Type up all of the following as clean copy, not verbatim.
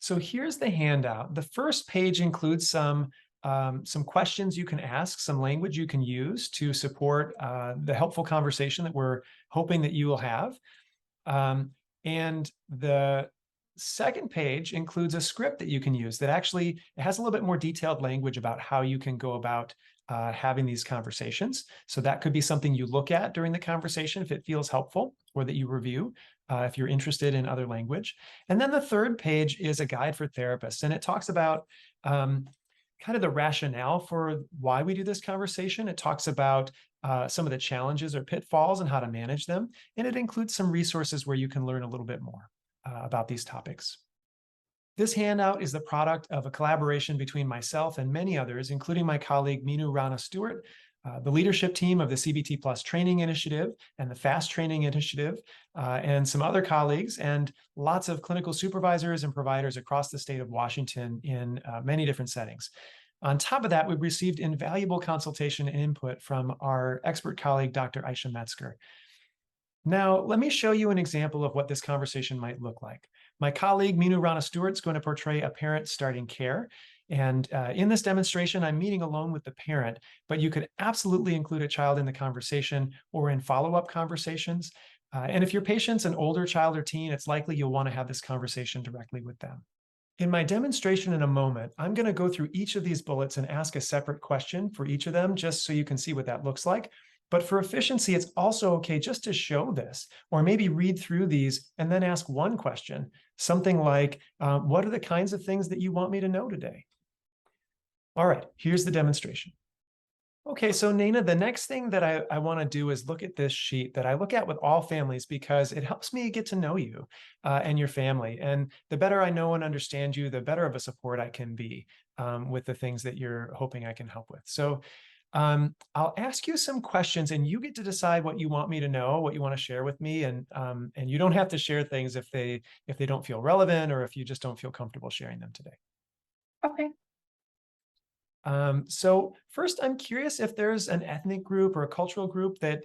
So here's the handout. The first page includes some questions you can ask, some language you can use to support the helpful conversation that we're hoping that you will have. And the second page includes a script that you can use that actually it has a little bit more detailed language about how you can go about having these conversations. So that could be something you look at during the conversation if it feels helpful, or that you review if you're interested in other language. And then the third page is a guide for therapists, and it talks about kind of the rationale for why we do this conversation. It talks about some of the challenges or pitfalls and how to manage them. And it includes some resources where you can learn a little bit more about these topics. This handout is the product of a collaboration between myself and many others, including my colleague Minu Rana Stewart, the leadership team of the CBT Plus Training Initiative and the FAST Training Initiative, and some other colleagues, and lots of clinical supervisors and providers across the state of Washington in many different settings. On top of that, we've received invaluable consultation and input from our expert colleague, Dr. Aisha Metzger. Now, let me show you an example of what this conversation might look like. My colleague, Minu Rana Stewart, is going to portray a parent starting care. And in this demonstration, I'm meeting alone with the parent, but you could absolutely include a child in the conversation or in follow-up conversations. And if your patient's an older child or teen, it's likely you'll want to have this conversation directly with them. In my demonstration in a moment, I'm going to go through each of these bullets and ask a separate question for each of them, just so you can see what that looks like. But for efficiency, it's also okay just to show this, or maybe read through these and then ask one question, something like, what are the kinds of things that you want me to know today? All right, here's the demonstration. Okay, so Nana, the next thing that I want to do is look at this sheet that I look at with all families, because it helps me get to know you and your family. And the better I know and understand you, the better of a support I can be with the things that you're hoping I can help with. So I'll ask you some questions, and you get to decide what you want me to know, what you want to share with me. And you don't have to share things if they don't feel relevant, or if you just don't feel comfortable sharing them today. Okay. So first, I'm curious if there's an ethnic group or a cultural group that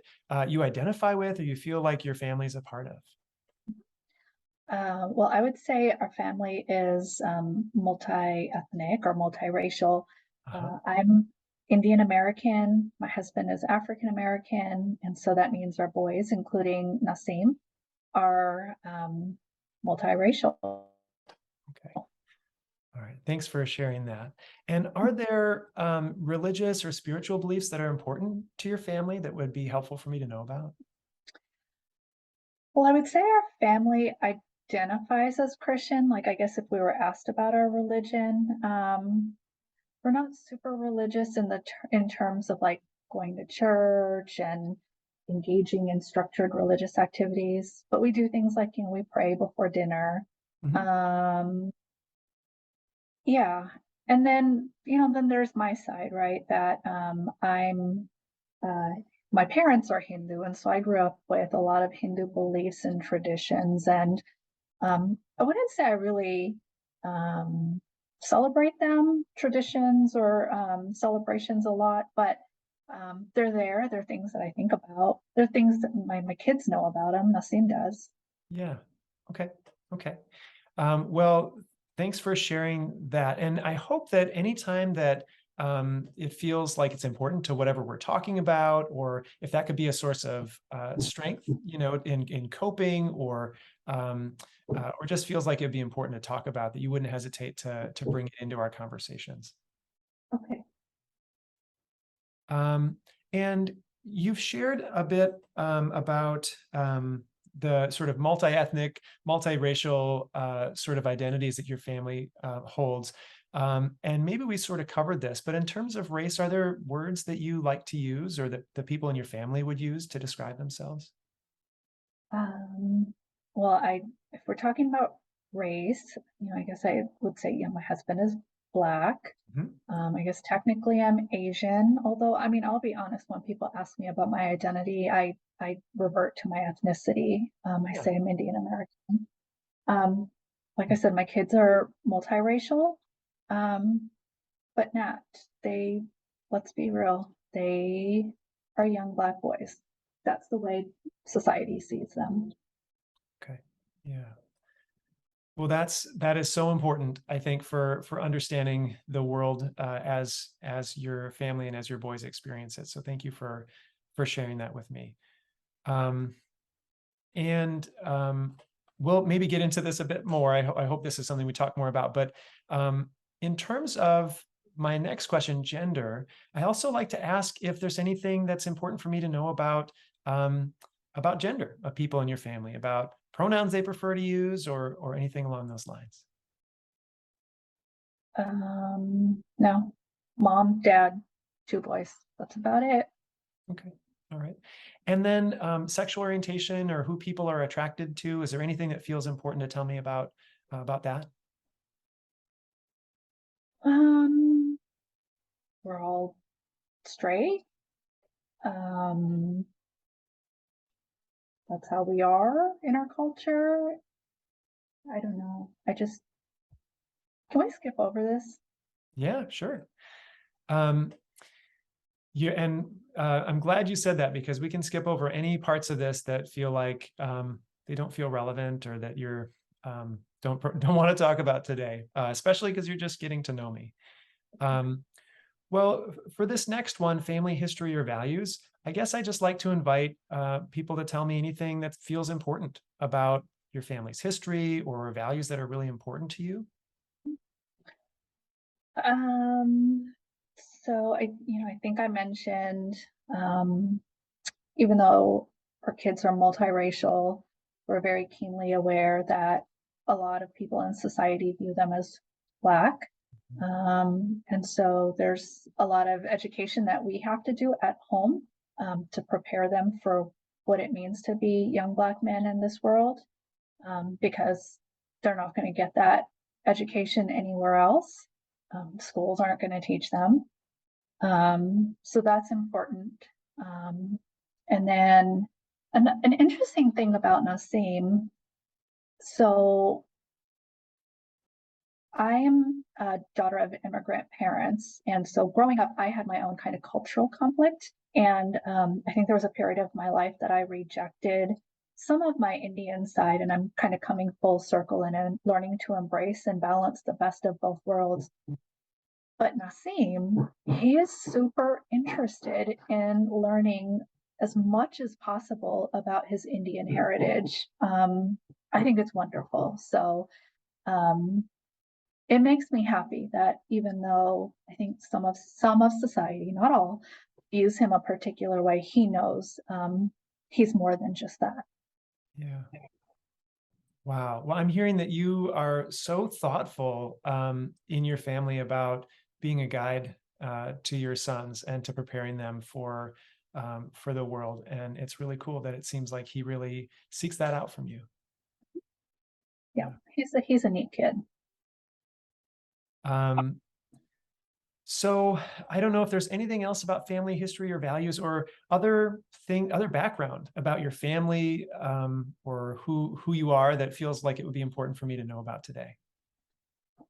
you identify with, or you feel like your family is a part of. Well, I would say our family is multi-ethnic or multiracial. Uh-huh. I'm Indian American. My husband is African American, and so that means our boys, including Nasim, are multiracial. Okay. All right. Thanks for sharing that. And are there religious or spiritual beliefs that are important to your family that would be helpful for me to know about? Well, I would say our family identifies as Christian. Like, I guess if we were asked about our religion, we're not super religious in terms of like going to church and engaging in structured religious activities, but we do things like, we pray before dinner. Mhm. Um, yeah. And then there's my side, right? That I'm uh, my parents are Hindu, and so I grew up with a lot of Hindu beliefs and traditions. And I wouldn't say I really um, celebrate them, traditions or celebrations a lot, but they're there. They're things that I think about. They're things that my kids know about them. Nasim does. Yeah. Okay. Okay. Well, thanks for sharing that. And I hope that anytime that it feels like it's important to whatever we're talking about, or if that could be a source of strength, in coping, or just feels like it'd be important to talk about, that you wouldn't hesitate to bring it into our conversations. Okay. And you've shared a bit about the sort of multi-ethnic, multiracial sort of identities that your family holds. And maybe we sort of covered this, but in terms of race, are there words that you like to use, or that the people in your family would use to describe themselves? Um, well, if we're talking about race, I guess I would say, my husband is Black. Mhm. I guess technically I'm Asian, although I'll be honest, when people ask me about my identity, I revert to my ethnicity. I Yeah. say I'm Indian American. Um, like I said, my kids are multiracial, but not. They, let's be real, they are young Black boys. That's the way society sees them. Okay. Yeah. Well, that is so important, I think, for understanding the world as your family and as your boys experience it. So thank you for sharing that with me. Um, and we'll maybe get into this a bit more. I hope this is something we talk more about. But in terms of my next question, gender, I also like to ask if there's anything that's important for me to know about gender of people in your family, about pronouns they prefer to use, or anything along those lines. No, mom, dad, two boys. That's about it. Okay. All right. And then sexual orientation or who people are attracted to. Is there anything that feels important to tell me about that? Um, we're all straight. Um, that's how we are in our culture. I don't know. Can we skip over this? Yeah, sure. Um, and I'm glad you said that, because we can skip over any parts of this that feel like they don't feel relevant, or that you're don't want to talk about today, especially because you're just getting to know me. Well, for this next one, family history or values, I guess I just like to invite people to tell me anything that feels important about your family's history or values that are really important to you. Um, so I think I mentioned, um, even though our kids are multiracial, we're very keenly aware that a lot of people in society view them as Black. And so there's a lot of education that we have to do at home to prepare them for what it means to be young Black men in this world, because they're not going to get that education anywhere else. Schools aren't going to teach them. So that's important. Um, and then an interesting thing about Nassim, so I am a daughter of immigrant parents. And so growing up, I had my own kind of cultural conflict. And I think there was a period of my life that I rejected some of my Indian side, and I'm kind of coming full circle and learning to embrace and balance the best of both worlds. But Nassim, he is super interested in learning as much as possible about his Indian heritage. I think it's wonderful. So um, it makes me happy that even though I think some of society, not all, views him a particular way, he knows he's more than just that. Yeah. Wow. Well, I'm hearing that you are so thoughtful in your family about being a guide to your sons and to preparing them for the world. And it's really cool that it seems like he really seeks that out from you. Yeah, Yeah. he's a neat kid. Um, so I don't know if there's anything else about family history or values or other background about your family, or who you are, that feels like it would be important for me to know about today.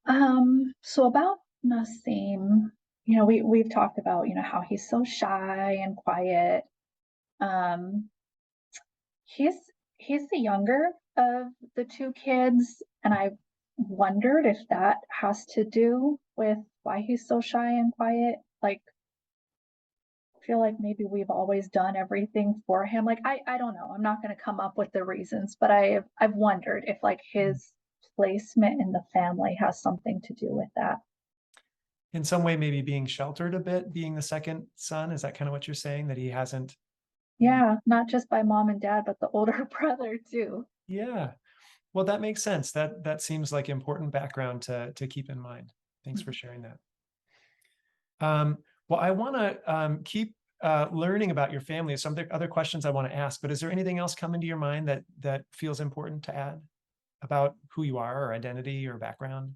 So about Nassim, we've talked about, how he's so shy and quiet. Um, he's he's the younger of the two kids, and I wondered if that has to do with why he's so shy and quiet. Like, I feel like maybe we've always done everything for him. Like, I don't know. I'm not going to come up with the reasons, but I've wondered if like his placement in the family has something to do with that. In some way, maybe being sheltered a bit, being the second son. Is that kind of what you're saying, that he hasn't? Yeah. Yeah, not just by mom and dad, but the older brother too. Yeah. Well, that makes sense. That seems like important background to keep in mind. Thanks for sharing that. Well, I want to keep learning about your family. Some other questions I want to ask, but is there anything else coming to your mind that feels important to add about who you are, or identity, or background?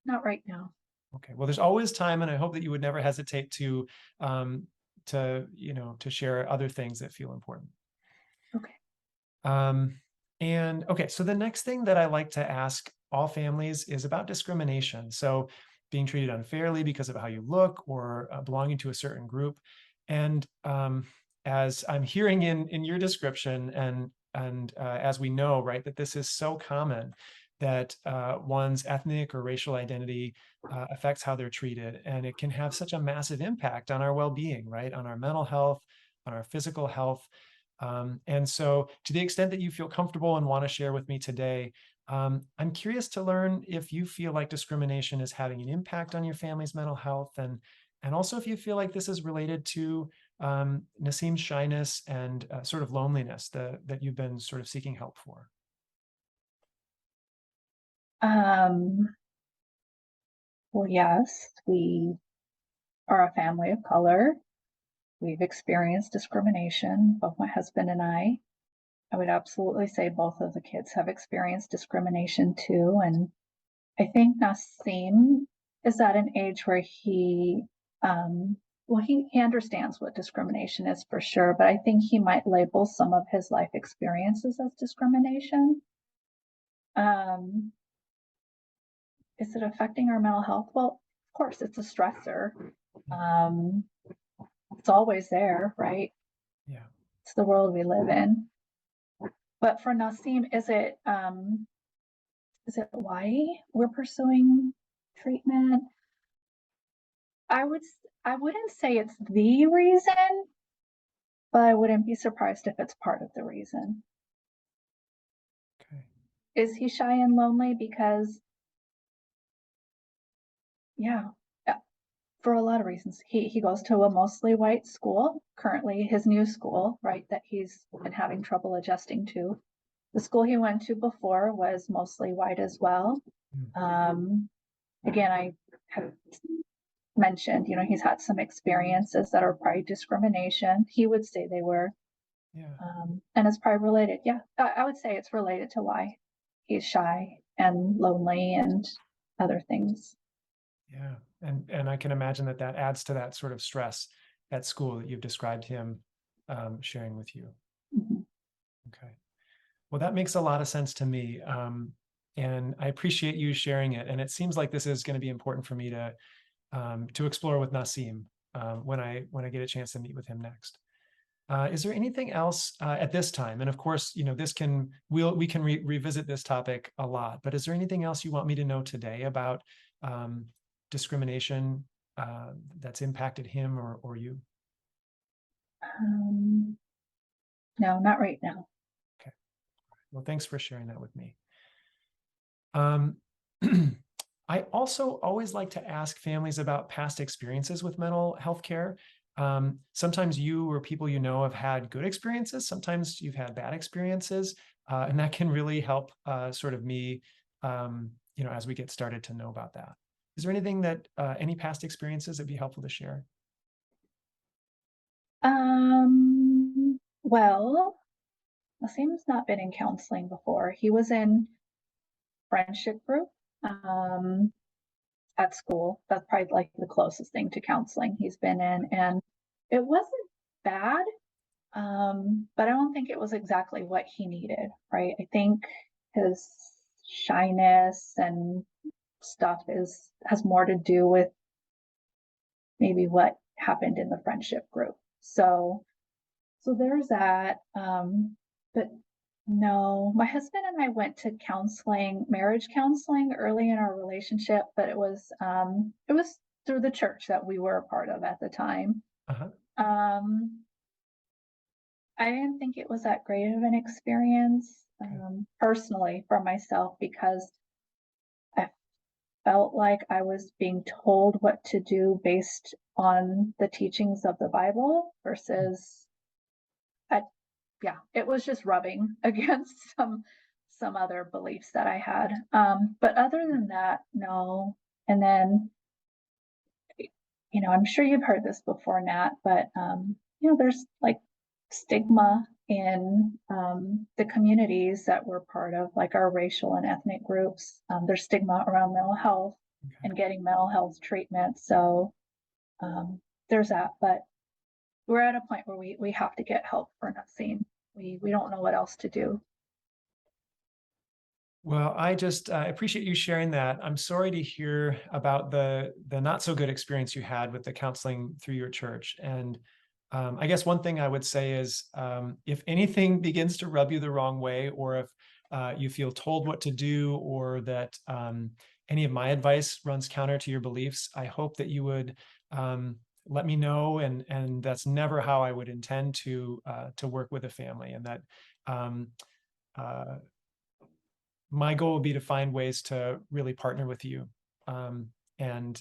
Not right now. Okay. Well, there's always time, and I hope that you would never hesitate um, to share other things that feel important. Okay. And okay, so the next thing that I like to ask all families is about discrimination. So being treated unfairly because of how you look, or belonging to a certain group. And as I'm hearing in your description, and as we know, right, that this is so common, that one's ethnic or racial identity affects how they're treated. And it can have such a massive impact on our well-being, right? On our mental health, on our physical health. And so to the extent that you feel comfortable and want to share with me today, I'm curious to learn if you feel like discrimination is having an impact on your family's mental health, and also if you feel like this is related to Nassim's shyness and sort of loneliness that you've been sort of seeking help for. Well, yes, we are a family of color. We've experienced discrimination, both my husband and I. I would absolutely say both of the kids have experienced discrimination too. And I think Nassim is at an age where he understands what discrimination is for sure, but I think he might label some of his life experiences as discrimination. Um, is it affecting our mental health? Well, of course, it's a stressor. Um, it's always there, right? Yeah. It's the world we live in. But for Nassim, is it why we're pursuing treatment? I wouldn't say it's the reason, but I wouldn't be surprised if it's part of the reason. Okay. Is he shy and lonely? Because yeah, for a lot of reasons. He goes to a mostly white school, currently his new school, right, that he's been having trouble adjusting to. The school he went to before was mostly white as well. Again, I have mentioned, he's had some experiences that are probably discrimination. He would say they were. Yeah. And it's probably related. Yeah, I would say it's related to why he's shy and lonely and other things. Yeah. And I can imagine that adds to that sort of stress at school that you've described him sharing with you. Mhm. Okay. Well, that makes a lot of sense to me. And I appreciate you sharing it. And it seems like this is going to be important for me to explore with Nassim when I get a chance to meet with him next. Is there anything else at this time? And of course, we can revisit this topic a lot. But is there anything else you want me to know today about discrimination that's impacted him or you? No, not right now. Okay. Well, thanks for sharing that with me. Um, I also always like to ask families about past experiences with mental health care. Sometimes you or people you know have had good experiences. Sometimes you've had bad experiences, and that can really help sort of me, as we get started to know about that. Is there anything any past experiences that'd be helpful to share? Well, Nassim's not been in counseling before. He was in friendship group at school. That's probably like the closest thing to counseling he's been in, and it wasn't bad, but I don't think it was exactly what he needed, right? I think his shyness and stuff has more to do with maybe what happened in the friendship group. So there's that. But no, my husband and I went to marriage counseling early in our relationship, but it was through the church that we were a part of at the time. Uh-huh. I didn't think it was that great of an experience, personally for myself, because I felt like I was being told what to do based on the teachings of the Bible versus it was just rubbing against some other beliefs that I had. But other than that, no. And then, I'm sure you've heard this before, Nat, but there's like stigma in the communities that we're part of, like our racial and ethnic groups. There's stigma around mental health and getting mental health treatment. So there's that. But we're at a point where we have to get help for Nassim. We don't know what else to do. Well, I just appreciate you sharing that. I'm sorry to hear about the not so good experience you had with the counseling through your church. And I guess one thing I would say is if anything begins to rub you the wrong way, or if you feel told what to do, or that any of my advice runs counter to your beliefs, I hope that you would let me know. And that's never how I would intend to work with a family. And that uh, my goal would be to find ways to really partner with you. Um, and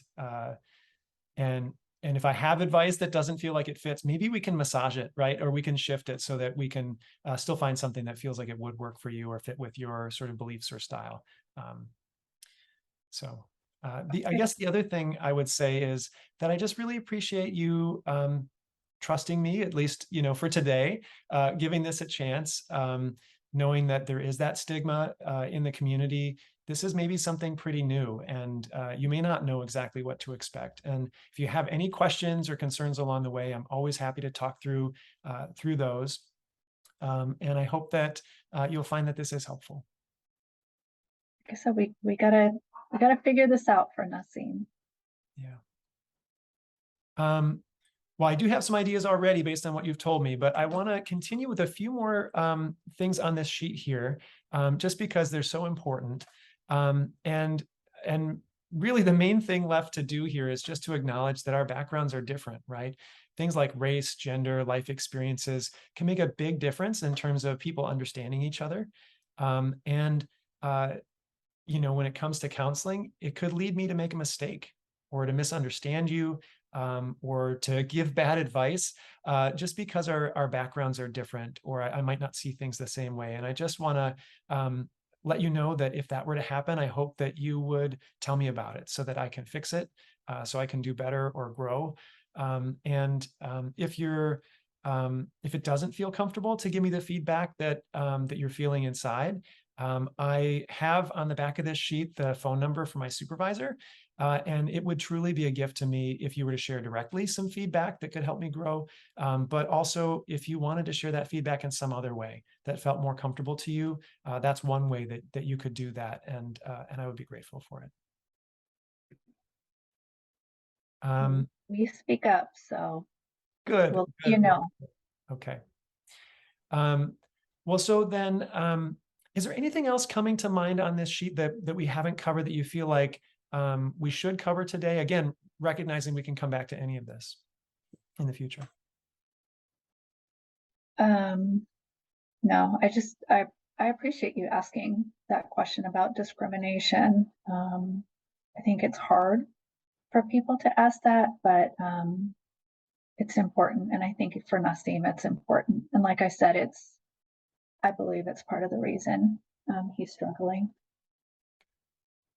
and and if I have advice that doesn't feel like it fits, maybe we can massage it, right? Or we can shift it so that we can still find something that feels like it would work for you or fit with your sort of beliefs or style. Um, so I Okay. guess the other thing I would say is that I just really appreciate you trusting me, at least, for today, giving this a chance, knowing that there is that stigma in the community. This is maybe something pretty new, and you may not know exactly what to expect. And if you have any questions or concerns along the way, I'm always happy to talk through those. And I hope that you'll find that this is helpful. Like I said, we gotta figure this out for Nassim. Yeah. Well, I do have some ideas already based on what you've told me, but I want to continue with a few more things on this sheet here, just because they're so important. And really, the main thing left to do here is just to acknowledge that our backgrounds are different, right? Things like race, gender, life experiences can make a big difference in terms of people understanding each other. And when it comes to counseling, it could lead me to make a mistake or to misunderstand you, or to give bad advice, just because our backgrounds are different, or I might not see things the same way. And I just want to let you know that if that were to happen, I hope that you would tell me about it so that I can fix it, so I can do better or grow. If it doesn't feel comfortable to give me the feedback that you're feeling inside, I have on the back of this sheet the phone number for my supervisor, and it would truly be a gift to me if you were to share directly some feedback that could help me grow. But also, if you wanted to share that feedback in some other way that felt more comfortable to you, that's one way that you could do that, and I would be grateful for it. We speak up, so Good, we'll let you good. know. Okay. Well, so then, is there anything else coming to mind on this sheet that we haven't covered that you feel like we should cover today? Again, recognizing we can come back to any of this in the future. No, I appreciate you asking that question about discrimination. I think it's hard for people to ask that, but it's important. And I think for Nassim, it's important. And like I said, I believe it's part of the reason he's struggling.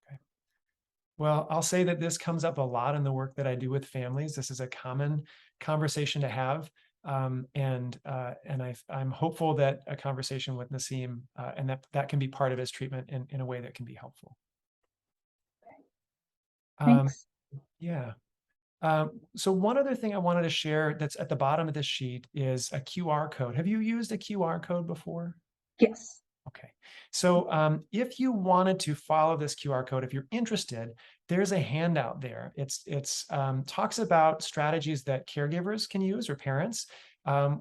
Okay. Well, I'll say that this comes up a lot in the work that I do with families. This is a common conversation to have. And I'm hopeful that a conversation with Nassim, and that can be part of his treatment in a way that can be helpful. Thanks. Yeah. So one other thing I wanted to share that's at the bottom of this sheet is a QR code. Have you used a QR code before? Yes. Okay. So if you wanted to follow this QR code, if you're interested, there's a handout there. It's talks about strategies that caregivers can use, or parents,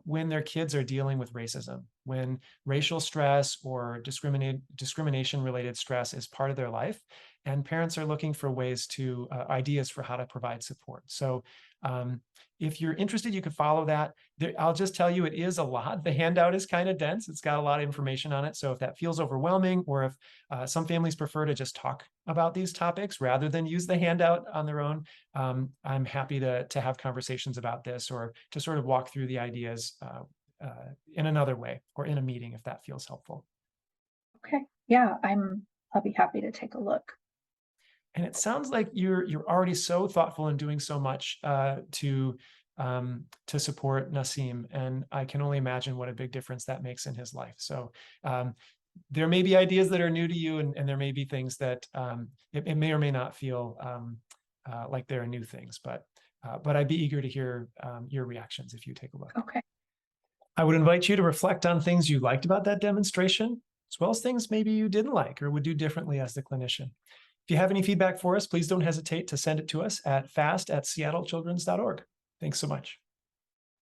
when their kids are dealing with racism, when racial stress or discrimination related stress is part of their life, and parents are looking for ways to ideas for how to provide support. So if you're interested, you could follow that. I'll just tell you, it is a lot. The handout is kind of dense. It's got a lot of information on it. So if that feels overwhelming, or if some families prefer to just talk about these topics rather than use the handout on their own, I'm happy to have conversations about this, or to sort of walk through the ideas in another way, or in a meeting, if that feels helpful. Okay. Yeah, I'll be happy to take a look. And it sounds like you're already so thoughtful and doing so much to support Nassim, and I can only imagine what a big difference that makes in his life. So there may be ideas that are new to you, and there may be things that it may or may not feel like there are new things, but I'd be eager to hear your reactions if you take a look. Okay. I would invite you to reflect on things you liked about that demonstration, as well as things maybe you didn't like or would do differently as the clinician. If you have any feedback for us, please don't hesitate to send it to us at fast@seattlechildrens.org. Thanks so much.